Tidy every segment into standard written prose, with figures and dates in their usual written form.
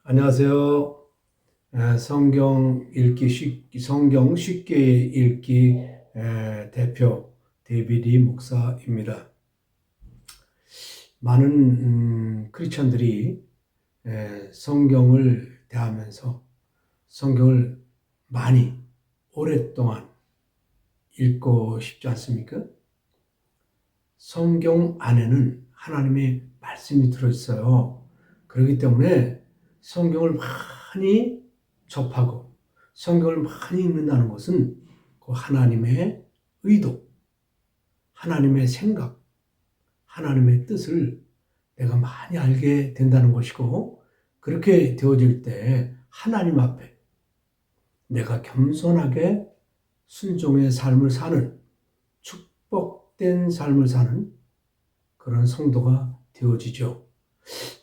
안녕하세요. 성경 쉽게 읽기 대표 데이비드 목사입니다. 많은 크리스천들이 성경을 대하면서 성경을 많이 오랫동안 읽고 싶지 않습니까? 성경 안에는 하나님의 말씀이 들어있어요. 그렇기 때문에 성경을 많이 접하고 성경을 많이 읽는다는 것은 그 하나님의 의도, 하나님의 생각, 하나님의 뜻을 내가 많이 알게 된다는 것이고, 그렇게 되어질 때 하나님 앞에 내가 겸손하게 순종의 삶을 사는, 축복된 삶을 사는 그런 성도가 되어지죠.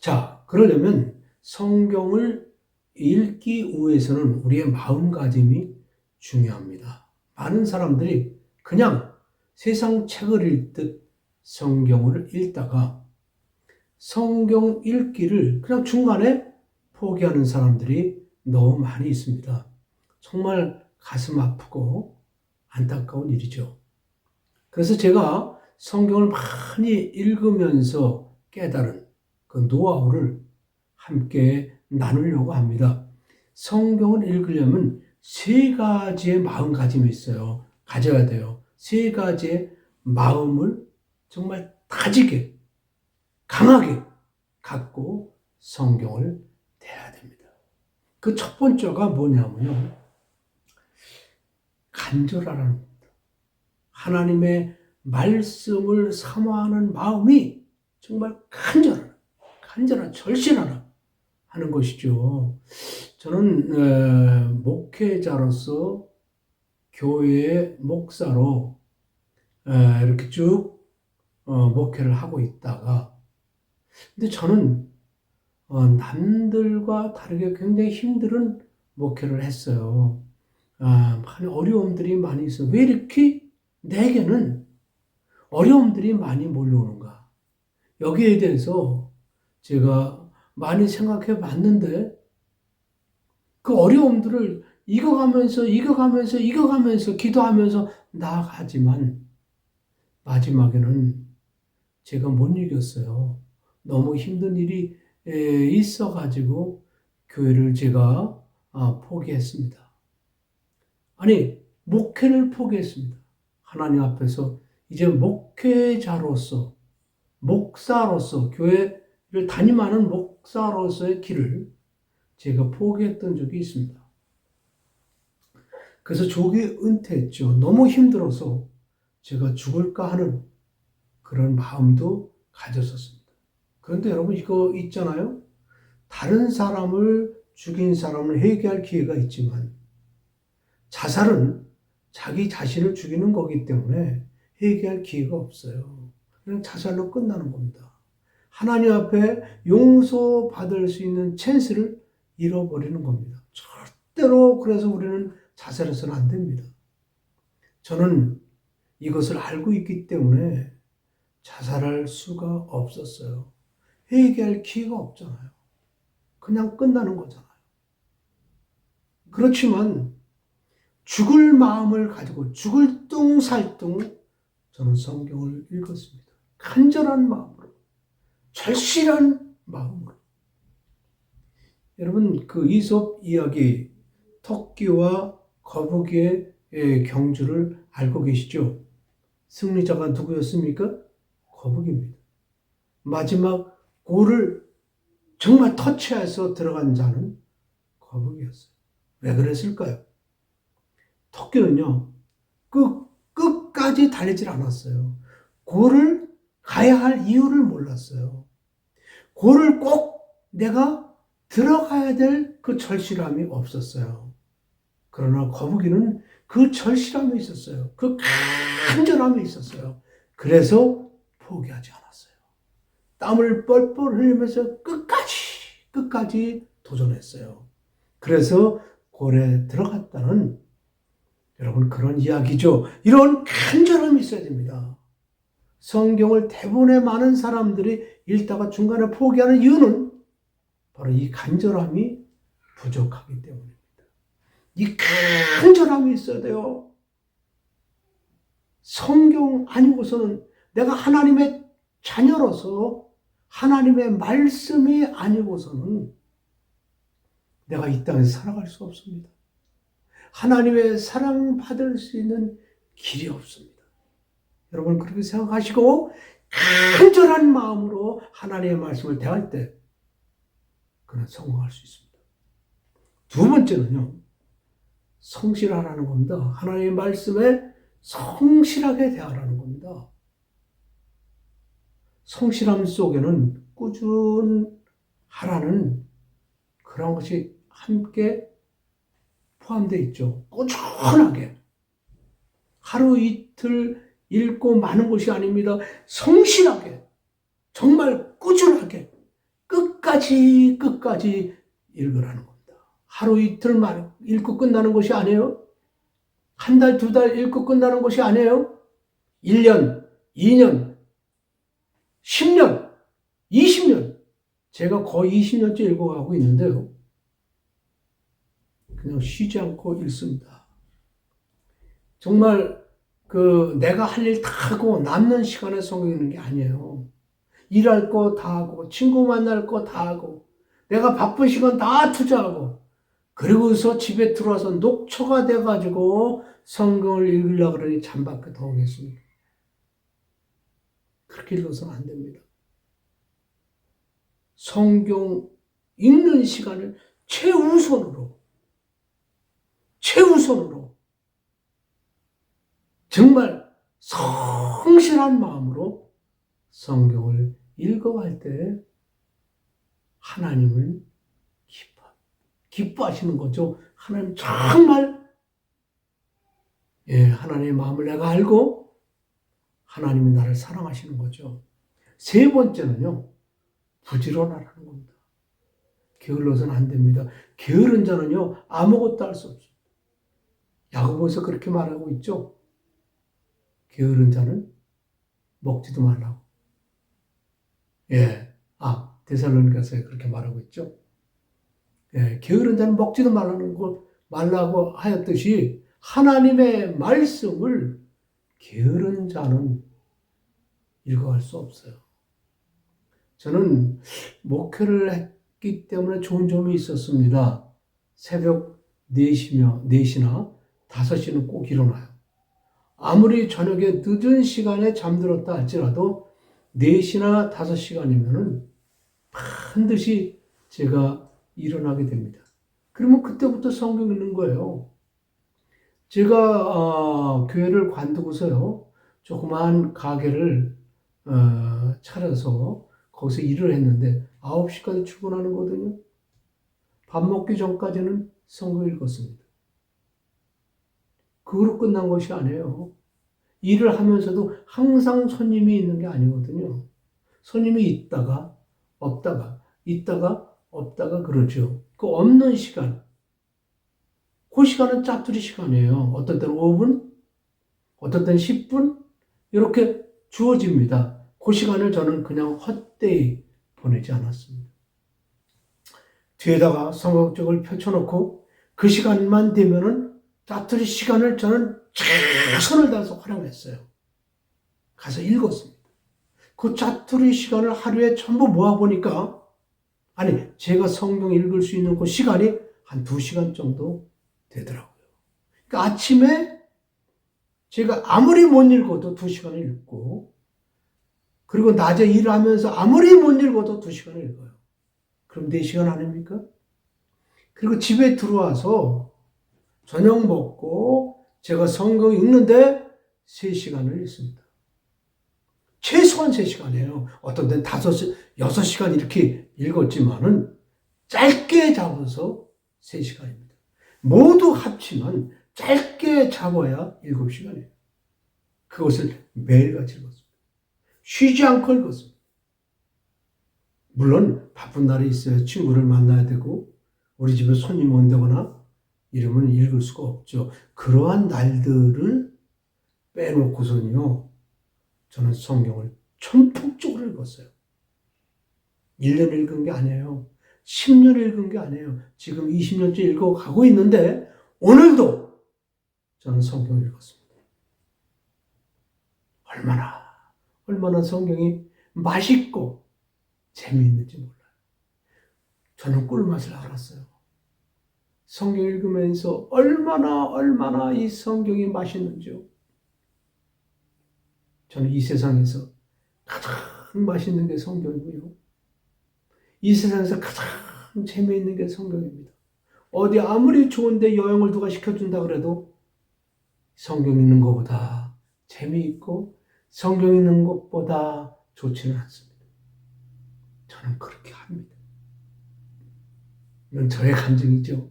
자, 그러려면 성경을 읽기 위해서는 우리의 마음가짐이 중요합니다. 많은 사람들이 그냥 세상 책을 읽듯 성경을 읽다가 성경 읽기를 그냥 중간에 포기하는 사람들이 너무 많이 있습니다. 정말 가슴 아프고 안타까운 일이죠. 그래서 제가 성경을 많이 읽으면서 깨달은 그 노하우를 함께 나누려고 합니다. 성경을 읽으려면 세 가지의 마음가짐이 있어요. 가져야 돼요. 세 가지의 마음을 정말 다지게, 강하게 갖고 성경을 대해야 됩니다. 그 첫 번째가 뭐냐면요. 간절하라는 겁니다. 하나님의 말씀을 사모하는 마음이 정말 간절한, 절실하라 하는 것이죠. 저는 목회자로서 교회의 목사로 이렇게 쭉 목회를 하고 있다가, 근데 저는 남들과 다르게 굉장히 힘든 목회를 했어요. 많은 어려움들이 많이 있어요. 왜 이렇게 내게는 어려움들이 많이 몰려오는가? 여기에 대해서 제가 많이 생각해 봤는데, 그 어려움들을 이겨가면서 기도하면서 나아가지만 마지막에는 제가 못 이겼어요. 너무 힘든 일이 있어가지고 교회를 제가 포기했습니다. 아니, 목회를 포기했습니다. 하나님 앞에서 이제 목사로서 교회를 담임하는 목사로서의 길을 제가 포기했던 적이 있습니다. 그래서 조기 은퇴했죠. 너무 힘들어서 제가 죽을까 하는 그런 마음도 가졌었습니다. 그런데 여러분 이거 있잖아요. 다른 사람을 죽인 사람을 회개할 기회가 있지만 자살은 자기 자신을 죽이는 거기 때문에 회개할 기회가 없어요. 그냥 자살로 끝나는 겁니다. 하나님 앞에 용서받을 수 있는 찬스를 잃어버리는 겁니다. 절대로 그래서 우리는 자살해서는 안 됩니다. 저는 이것을 알고 있기 때문에 자살할 수가 없었어요. 회개할 기회가 없잖아요. 그냥 끝나는 거잖아요. 그렇지만 죽을 마음을 가지고 죽을 뚱살뚱 저는 성경을 읽었습니다. 간절한 마음으로, 절실한 마음으로. 여러분 그 이솝 이야기, 토끼와 거북이의 경주를 알고 계시죠? 승리자가 누구였습니까? 거북입니다. 마지막 골을 정말 터치해서 들어간 자는 거북이였어요. 왜 그랬을까요? 토끼는요, 끝까지 달리질 않았어요. 골을 가야 할 이유를 몰랐어요. 골을 꼭 내가 들어가야 될 그 절실함이 없었어요. 그러나 거북이는 그 절실함이 있었어요. 그 간절함이 있었어요. 그래서 포기하지 않았어요. 땀을 뻘뻘 흘리면서 끝까지 도전했어요. 그래서 골에 들어갔다는 여러분 그런 이야기죠. 이런 간절함이 있어야 됩니다. 성경을 대부분의 많은 사람들이 읽다가 중간에 포기하는 이유는 바로 이 간절함이 부족하기 때문입니다. 이 간절함이 있어야 돼요. 성경 아니고서는 내가 하나님의 자녀로서 하나님의 말씀이 아니고서는 내가 이 땅에서 살아갈 수 없습니다. 하나님의 사랑받을 수 있는 길이 없습니다. 여러분 그렇게 생각하시고 간절한 마음으로 하나님의 말씀을 대할 때 그는 성공할 수 있습니다. 두 번째는요. 성실하라는 겁니다. 하나님의 말씀에 성실하게 대하라는 겁니다. 성실함 속에는 꾸준하라는 그런 것이 함께 포함되어 있죠. 꾸준하게. 하루 이틀 읽고 마는 것이 아닙니다. 성실하게. 정말 꾸준하게. 끝까지 읽으라는 겁니다. 하루 이틀만 읽고 끝나는 것이 아니에요. 한 달, 두 달 읽고 끝나는 것이 아니에요. 1년, 2년, 10년, 20년. 제가 거의 20년째 읽어가고 있는데요. 그냥 쉬지 않고 읽습니다. 정말 내가 할 일 다 하고 남는 시간에 성경 읽는 게 아니에요. 일할 거 다 하고 친구 만날 거 다 하고 내가 바쁜 시간 다 투자하고 그리고서 집에 들어와서 녹초가 돼가지고 성경을 읽으려고 그러니 잠밖에 더 오겠습니다. 그렇게 읽어서는 안 됩니다. 성경 읽는 시간을 최우선으로 정말 성실한 마음으로 성경을 읽어갈 때 하나님을 기뻐하시는 거죠. 하나님 정말 하나님의 마음을 내가 알고 하나님이 나를 사랑하시는 거죠. 세 번째는요. 부지런하라는 겁니다. 게을러서는 안 됩니다. 게으른 자는요. 아무것도 할 수 없습니다. 야고보에서 그렇게 말하고 있죠. 게으른 자는 먹지도 말라고. 데살로니가서에 그렇게 말하고 있죠. 게으른 자는 먹지도 말라고 하였듯이 하나님의 말씀을 게으른 자는 읽어갈 수 없어요. 저는 목회를 했기 때문에 좋은 점이 있었습니다. 새벽 4시나 5시는 꼭 일어나요. 아무리 저녁에 늦은 시간에 잠들었다 할지라도 4시나 5시간이면은 반드시 제가 일어나게 됩니다. 그러면 그때부터 성경 읽는 거예요. 제가 교회를 관두고서요. 조그마한 가게를 차려서 거기서 일을 했는데 9시까지 출근하는 거거든요. 밥 먹기 전까지는 성경 읽었습니다. 그거로 끝난 것이 아니에요. 일을 하면서도 항상 손님이 있는 게 아니거든요. 손님이 있다가 없다가 그러죠. 그 없는 시간, 그 시간은 짜투리 시간이에요. 어떤 때는 5분, 어떤 때는 10분 이렇게 주어집니다. 그 시간을 저는 그냥 헛되이 보내지 않았습니다. 뒤에다가 성경책을 펼쳐놓고 그 시간만 되면은 짜투리 시간을 저는 최선을 다해서 활용했어요. 가서 읽었습니다. 그 짜투리 시간을 하루에 전부 모아보니까 제가 성경 읽을 수 있는 그 시간이 한 2시간 정도 되더라고요. 그러니까 아침에 제가 아무리 못 읽어도 2시간을 읽고 그리고 낮에 일하면서 아무리 못 읽어도 2시간을 읽어요. 그럼 4시간 아닙니까? 그리고 집에 들어와서 저녁 먹고 제가 성경 읽는데 3시간을 읽습니다. 최소한 3시간이에요. 어떤 때는 6시간 이렇게 읽었지만은 짧게 잡아서 3시간입니다. 모두 합치면 짧게 잡아야 7시간이에요. 그것을 매일같이 읽었습니다. 쉬지 않고 읽었습니다. 물론 바쁜 날이 있어요. 친구를 만나야 되고 우리 집에 손님 온다거나 이러면 읽을 수가 없죠. 그러한 날들을 빼놓고서는요. 저는 성경을 천폭적으로 읽었어요. 1년 읽은 게 아니에요. 10년 읽은 게 아니에요. 지금 20년째 읽어가고 있는데 오늘도 저는 성경을 읽었습니다. 얼마나 성경이 맛있고 재미있는지 몰라요. 저는 꿀맛을 알았어요. 성경 읽으면서 얼마나 이 성경이 맛있는지요. 저는 이 세상에서 가장 맛있는 게 성경이고요. 이 세상에서 가장 재미있는 게 성경입니다. 어디 아무리 좋은데 여행을 누가 시켜준다 그래도 성경 읽는 것보다 재미있고 성경 읽는 것보다 좋지는 않습니다. 저는 그렇게 합니다. 이건 저의 감정이죠.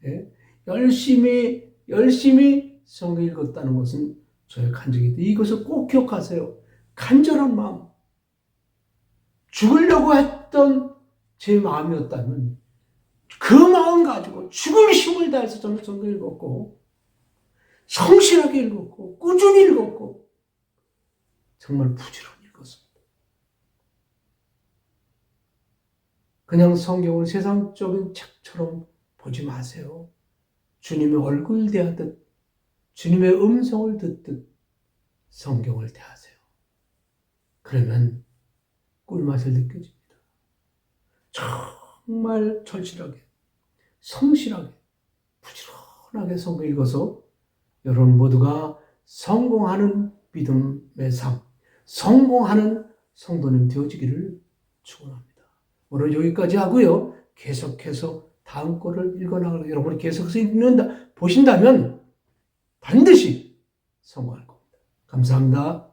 예? 열심히 성경 읽었다는 것은 저의 간증이다. 이것을 꼭 기억하세요. 간절한 마음. 죽으려고 했던 제 마음이었다면 그 마음 가지고 죽을 힘을 다해서 저는 성경 읽었고 성실하게 읽었고 꾸준히 읽었고 정말 부지런히 읽었습니다. 그냥 성경을 세상적인 책처럼 보지 마세요. 주님의 얼굴 대하듯 주님의 음성을 듣듯 성경을 대하세요. 그러면 꿀맛을 느껴집니다. 정말 절실하게, 성실하게, 부지런하게 성경 읽어서 여러분 모두가 성공하는 믿음의 삶, 성공하는 성도님 되어지기를 축원합니다. 오늘 여기까지 하고요. 계속해서 다음 거를 읽어나가는 여러분이 계속해서 보신다면 반드시 성공할 겁니다. 감사합니다.